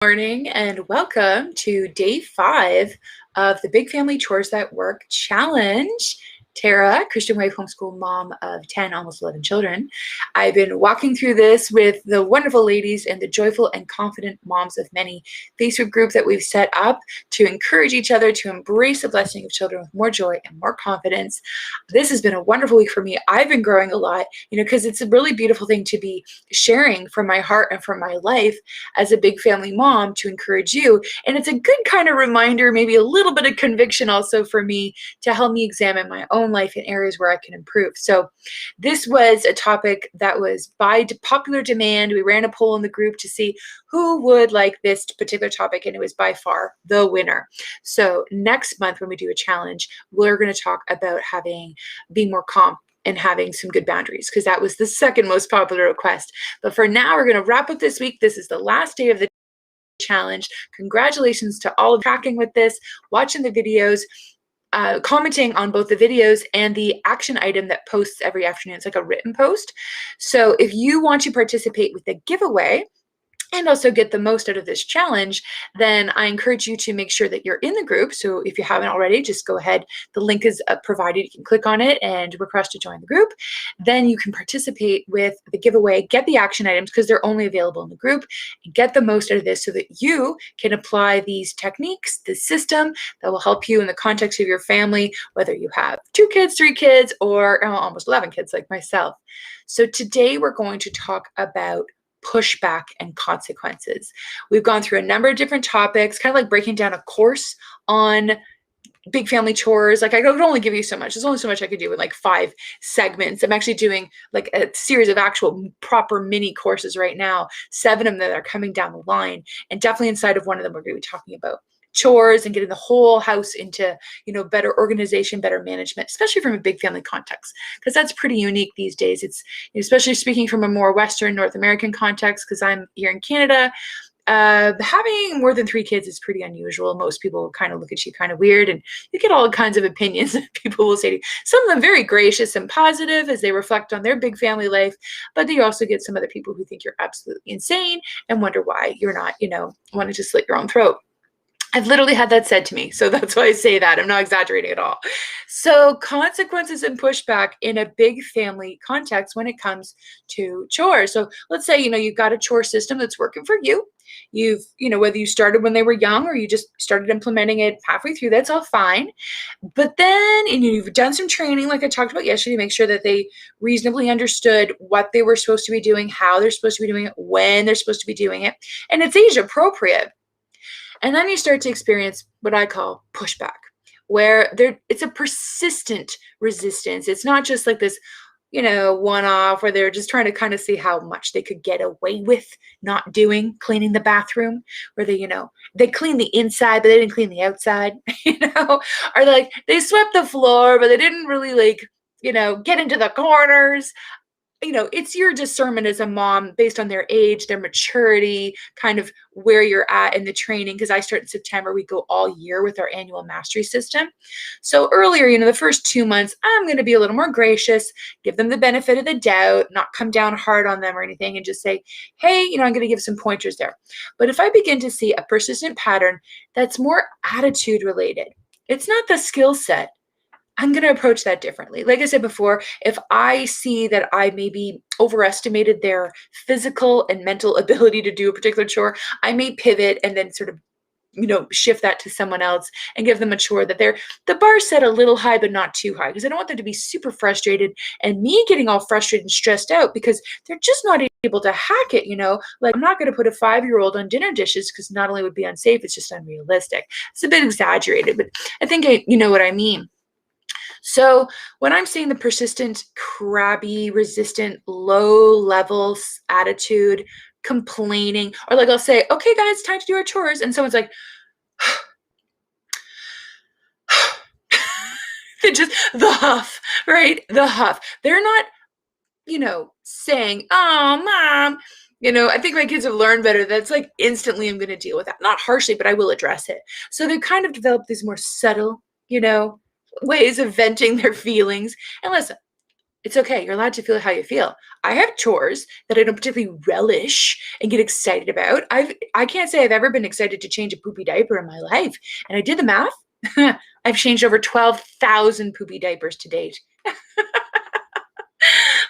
Morning and welcome to day 5 of the Big Family Chores That Work Challenge. Tara, Christian wife, homeschool mom of 10, almost 11 children. I've been walking through this with the wonderful ladies and the joyful and confident moms of many Facebook group that we've set up to encourage each other to embrace the blessing of children with more joy and more confidence. This has been a wonderful week for me. I've been growing a lot, because it's a really beautiful thing to be sharing from my heart and from my life as a big family mom to encourage you. And it's a good kind of reminder, maybe a little bit of conviction also for me to help me examine my own life in areas where I can improve. So this was a topic that was by popular demand. We ran a poll in the group to see who would like this particular topic, and it was by far the winner. So next month when we do a challenge, we're going to talk about being more calm and having some good boundaries, because that was the second most popular request. But for now, we're going to wrap up this week. This is the last day of the challenge. Congratulations to all of tracking with this, watching the videos, commenting on both the videos and the action item that posts every afternoon. It's like a written post. So if you want to participate with the giveaway and also get the most out of this challenge, then I encourage you to make sure that you're in the group. So if you haven't already, just go ahead. The link is provided. You can click on it and request to join the group. Then you can participate with the giveaway, get the action items because they're only available in the group, and get the most out of this so that you can apply these techniques, the system that will help you in the context of your family, whether you have 2 kids, 3 kids, or almost 11 kids like myself. So today we're going to talk about pushback and consequences. We've gone through a number of different topics, kind of like breaking down a course on big family chores. Like I could only give you so much. There's only so much I could do in like 5 segments. I'm actually doing like a series of actual proper mini courses right now, 7 of them that are coming down the line. And definitely inside of one of them, we're going to be talking about chores and getting the whole house into, better organization, better management, especially from a big family context, because that's pretty unique these days. It's especially speaking from a more Western North American context, because I'm here in Canada. Having more than 3 kids is pretty unusual. Most people kind of look at you kind of weird, and you get all kinds of opinions that people will say to you. Some of them very gracious and positive as they reflect on their big family life, but then you also get some other people who think you're absolutely insane and wonder why you're not, wanting to slit your own throat. I've literally had that said to me. So that's why I say that. I'm not exaggerating at all. So consequences and pushback in a big family context when it comes to chores. So let's say, you've got a chore system that's working for you. You've, whether you started when they were young or you just started implementing it halfway through, that's all fine. But then you've done some training, like I talked about yesterday, to make sure that they reasonably understood what they were supposed to be doing, how they're supposed to be doing it, when they're supposed to be doing it, and it's age appropriate. And then you start to experience what I call pushback, where it's a persistent resistance. It's not just like this, one-off where they're just trying to kind of see how much they could get away with not doing, cleaning the bathroom, where they clean the inside, but they didn't clean the outside, or like they swept the floor, but they didn't really get into the corners. It's your discernment as a mom based on their age, their maturity, kind of where you're at in the training. Because I start in September, we go all year with our annual mastery system. So earlier, the first 2 months, I'm going to be a little more gracious, give them the benefit of the doubt, not come down hard on them or anything, and just say, hey, I'm going to give some pointers there. But if I begin to see a persistent pattern that's more attitude related, it's not the skill set, I'm going to approach that differently. Like I said before, if I see that I maybe overestimated their physical and mental ability to do a particular chore, I may pivot and then sort of, shift that to someone else and give them a chore that the bar set a little high, but not too high, because I don't want them to be super frustrated and me getting all frustrated and stressed out because they're just not able to hack it. Like I'm not going to put a 5-year-old on dinner dishes because not only would it be unsafe, it's just unrealistic. It's a bit exaggerated, but I think you know what I mean. So when I'm seeing the persistent, crabby, resistant, low levels attitude, complaining, or like I'll say, okay, guys, time to do our chores. And someone's like, they just, the huff, right? The huff. They're not, saying, oh, mom, I think my kids have learned better. That's like instantly I'm going to deal with that. Not harshly, but I will address it. So they've kind of developed these more subtle, ways of venting their feelings. And listen, It's okay. You're allowed to feel how you feel. I have chores that I don't particularly relish and get excited about. I can't say I've ever been excited to change a poopy diaper in my life. And I did the math. I've changed over 12,000 poopy diapers to date.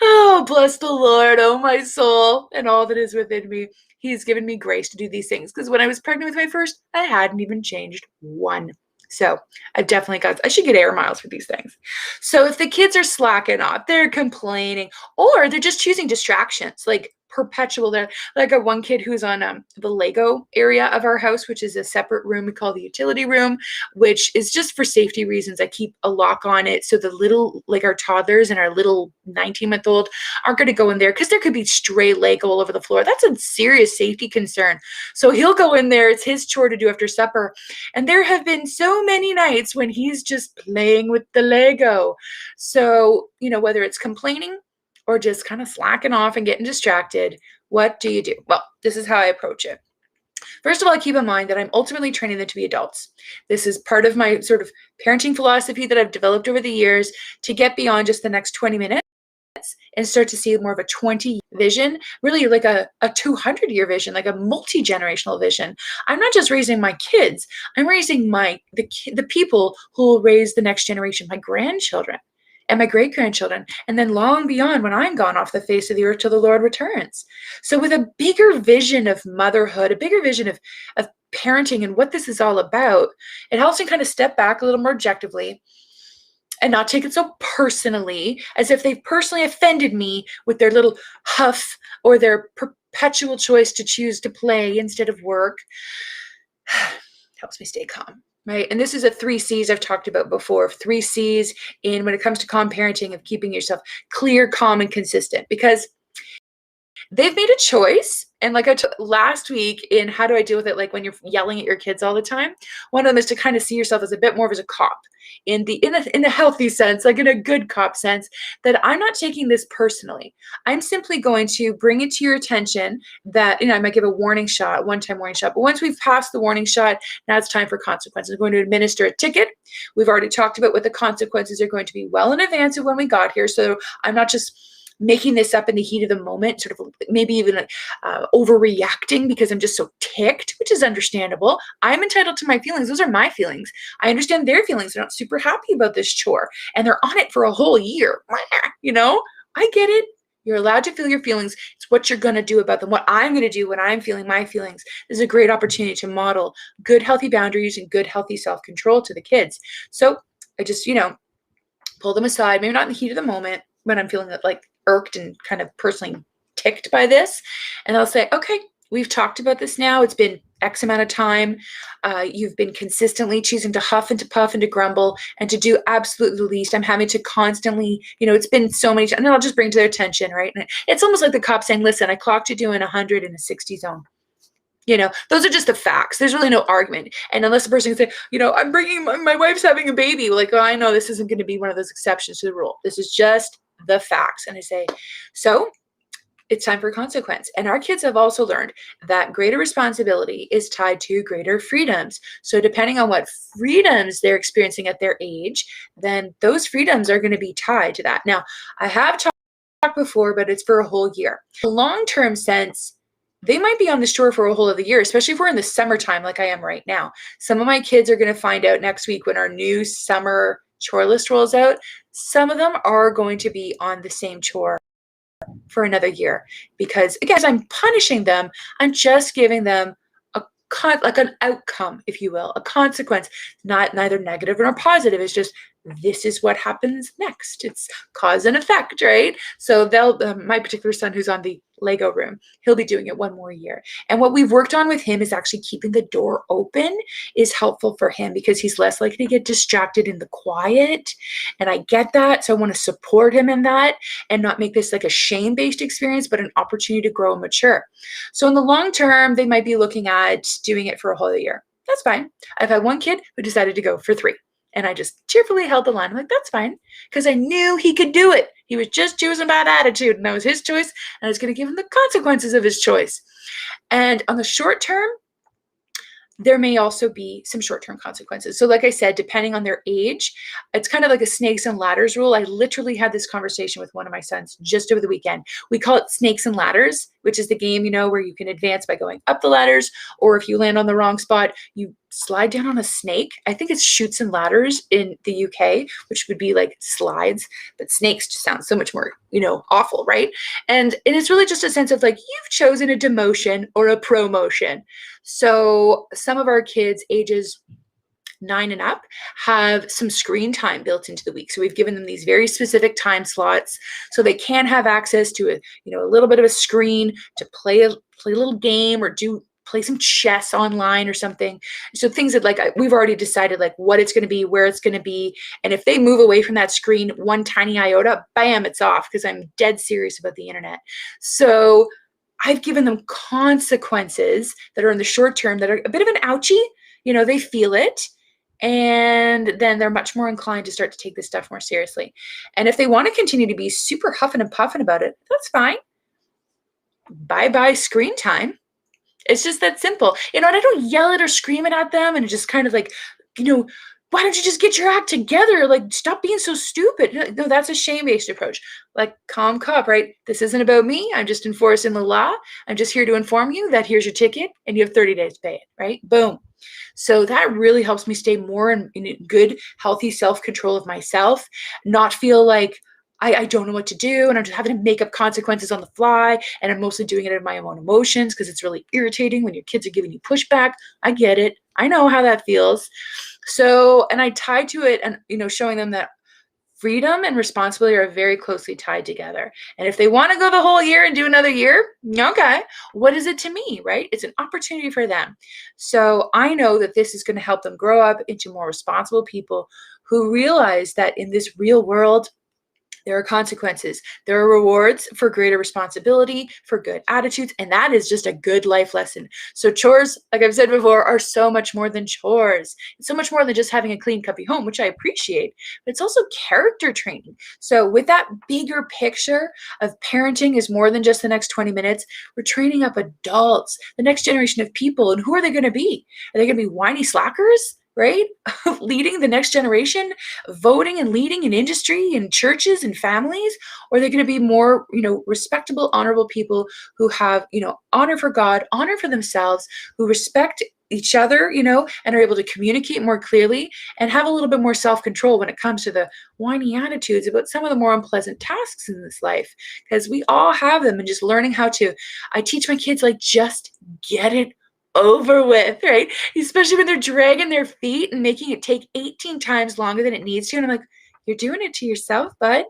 Oh, bless the Lord, oh my soul, and all that is within me. He's given me grace to do these things because when I was pregnant with my first, I hadn't even changed one. So I should get air miles for these things. So if the kids are slacking off, they're complaining, or they're just choosing distractions, like perpetual. They're like a one kid who's on the Lego area of our house, which is a separate room we call the utility room, which is just for safety reasons. I keep a lock on it so the little, like our toddlers and our little 19-month-old aren't going to go in there because there could be stray Lego all over the floor. That's a serious safety concern. So he'll go in there. It's his chore to do after supper. And there have been so many nights when he's just playing with the Lego. So, whether it's complaining or just kind of slacking off and getting distracted, what do you do? Well, this is how I approach it. First of all, I keep in mind that I'm ultimately training them to be adults. This is part of my sort of parenting philosophy that I've developed over the years to get beyond just the next 20 minutes and start to see more of a 20 vision, really like a 200-year vision, like a multi-generational vision. I'm not just raising my kids, I'm raising the people who will raise the next generation, my grandchildren and my great-grandchildren, and then long beyond when I'm gone off the face of the earth till the Lord returns. So with a bigger vision of motherhood, a bigger vision of parenting and what this is all about, it helps me kind of step back a little more objectively and not take it so personally, as if they've personally offended me with their little huff or their perpetual choice to choose to play instead of work. Helps me stay calm. Right. And this is a 3 C's I've talked about before, 3 C's in when it comes to calm parenting, of keeping yourself clear, calm, and consistent, because they've made a choice. And like last week in how do I deal with it, like when you're yelling at your kids all the time, one of them is to kind of see yourself as a bit more of as a cop in the healthy sense, like in a good cop sense, that I'm not taking this personally. I'm simply going to bring it to your attention that, I might give a warning shot, one-time warning shot, but once we've passed the warning shot, now it's time for consequences. I'm going to administer a ticket. We've already talked about what the consequences are going to be well in advance of when we got here. So I'm not just making this up in the heat of the moment, sort of maybe even overreacting because I'm just so ticked, which is understandable. I'm entitled to my feelings. Those are my feelings. I understand their feelings. They're not super happy about this chore and they're on it for a whole year. I get it. You're allowed to feel your feelings. It's what you're going to do about them. What I'm going to do when I'm feeling my feelings is a great opportunity to model good, healthy boundaries and good, healthy self-control to the kids. So I just, pull them aside, maybe not in the heat of the moment when I'm feeling like irked and kind of personally ticked by this. And I'll say, okay, we've talked about this now. It's been X amount of time. You've been consistently choosing to huff and to puff and to grumble and to do absolutely the least. I'm having to constantly, it's been so many times. And then I'll just bring to their attention, right? And it's almost like the cop saying, listen, I clocked you doing 100 in a 60 zone. Those are just the facts. There's really no argument. And unless the person can say, I'm bringing my wife's having a baby. Like, oh, I know this isn't going to be one of those exceptions to the rule. This is just the facts. And I say, so it's time for consequence. And our kids have also learned that greater responsibility is tied to greater freedoms. So depending on what freedoms they're experiencing at their age, then those freedoms are going to be tied to that. Now, I have talked before, but it's for a whole year. In a long-term sense, they might be on the shore for a whole of the year, especially if we're in the summertime like I am right now. Some of my kids are going to find out next week when our new summer chore list rolls out. Some of them are going to be on the same chore for another year because, again, as I'm punishing them, I'm just giving them like an outcome, if you will, a consequence, neither negative nor positive. It's just, this is what happens next. It's cause and effect, right? So my particular son who's on the Lego room, he'll be doing it one more year. And what we've worked on with him is actually keeping the door open is helpful for him because he's less likely to get distracted in the quiet. And I get that. So I want to support him in that and not make this like a shame-based experience, but an opportunity to grow and mature. So in the long term, they might be looking at doing it for a whole year. That's fine. I've had one kid who decided to go for 3. And I just cheerfully held the line. I'm like, that's fine. Because I knew he could do it. He was just choosing bad attitude. And that was his choice. And I was going to give him the consequences of his choice. And on the short term, there may also be some short-term consequences. So like I said, depending on their age, it's kind of like a snakes and ladders rule. I literally had this conversation with one of my sons just over the weekend. We call it snakes and ladders, which is the game, where you can advance by going up the ladders, or if you land on the wrong spot, you slide down on a snake. I think it's chutes and ladders in the UK, which would be like slides, but snakes just sounds so much more, awful, right? And it's really just a sense of like, you've chosen a demotion or a promotion. So some of our kids ages 9 and up have some screen time built into the week. So we've given them these very specific time slots so they can have access to a little bit of a screen to play a little game or play some chess online or something. So things that like we've already decided like what it's going to be, where it's going to be. And if they move away from that screen one tiny iota, bam, it's off, because I'm dead serious about the internet. So I've given them consequences that are in the short term that are a bit of an ouchie. They feel it. And then they're much more inclined to start to take this stuff more seriously. And if they want to continue to be super huffing and puffing about it, that's fine. Bye-bye screen time. It's just that simple. And I don't yell it or scream it at them and just kind of like, why don't you just get your act together? Like, stop being so stupid. No, that's a shame-based approach. Like, calm cop, right? This isn't about me. I'm just enforcing the law. I'm just here to inform you that here's your ticket and you have 30 days to pay it, right? Boom. So that really helps me stay more in good, healthy self-control of myself, not feel like I don't know what to do and I'm just having to make up consequences on the fly, and I'm mostly doing it in my own emotions because it's really irritating when your kids are giving you pushback. I get it. I know how that feels. So, and I tie to it and, showing them that freedom and responsibility are very closely tied together. And if they want to go the whole year and do another year, okay, what is it to me, right? It's an opportunity for them. So I know that this is going to help them grow up into more responsible people who realize that in this real world, there are consequences. There are rewards for greater responsibility, for good attitudes, and that is just a good life lesson. So chores, like I've said before, are so much more than chores. It's so much more than just having a clean, comfy home, which I appreciate, but it's also character training. So with that bigger picture of parenting is more than just the next 20 minutes, we're training up adults, the next generation of people, and who are they going to be? Are they going to be whiny slackers? Right? Leading the next generation, voting and leading in industry and churches and families? Or are they going to be more, respectable, honorable people who have, honor for God, honor for themselves, who respect each other, and are able to communicate more clearly and have a little bit more self-control when it comes to the whiny attitudes about some of the more unpleasant tasks in this life, because we all have them. And just learning I teach my kids, like, just get it over with, right? Especially when they're dragging their feet and making it take 18 times longer than it needs to. And I'm like, you're doing it to yourself, bud.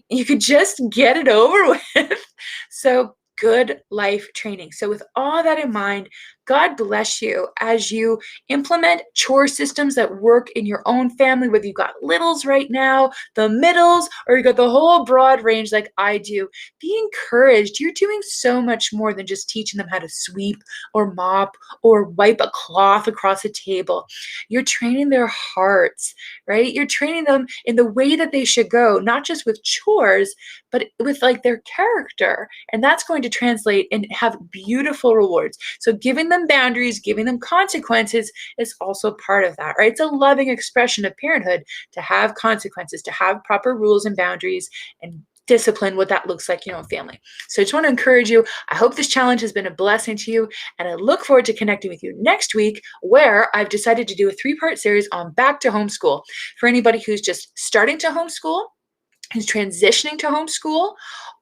You could just get it over with. So good life training. So with all that in mind, God bless you as you implement chore systems that work in your own family, whether you've got littles right now, the middles, or you got the whole broad range like I do. Be encouraged. You're doing so much more than just teaching them how to sweep or mop or wipe a cloth across a table. You're training their hearts, right? You're training them in the way that they should go, not just with chores, but with like their character. And that's going to translate and have beautiful rewards. So giving them boundaries, giving them consequences is also part of that, right? It's a loving expression of parenthood to have consequences, to have proper rules and boundaries and discipline, what that looks like, in family. So I just want to encourage you. I hope this challenge has been a blessing to you, and I look forward to connecting with you next week, where I've decided to do a 3-part series on back to homeschool for anybody who's just starting to homeschool, who's transitioning to homeschool,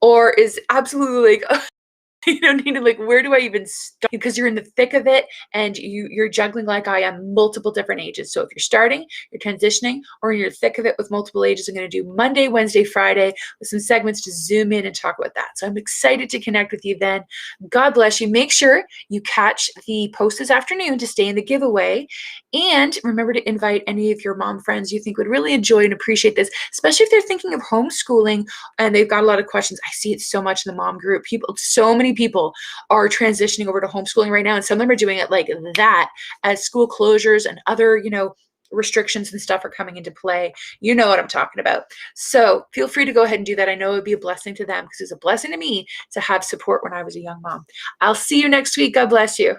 or is absolutely like, you don't need to, like, where do I even start? Because you're in the thick of it and you're juggling, like I am, multiple different ages. So if you're starting, you're transitioning, or you're in the thick of it with multiple ages, I'm going to do Monday, Wednesday, Friday with some segments to zoom in and talk about that. So I'm excited to connect with you then. God bless you. Make sure you catch the post this afternoon to stay in the giveaway. And remember to invite any of your mom friends you think would really enjoy and appreciate this, especially if they're thinking of homeschooling and they've got a lot of questions. I see it so much in the mom group. So many people are transitioning over to homeschooling right now, and some of them are doing it like that as school closures and other, restrictions and stuff are coming into play. You know what I'm talking about. So feel free to go ahead and do that. I know it would be a blessing to them because it's a blessing to me to have support when I was a young mom. I'll see you next week. God bless you.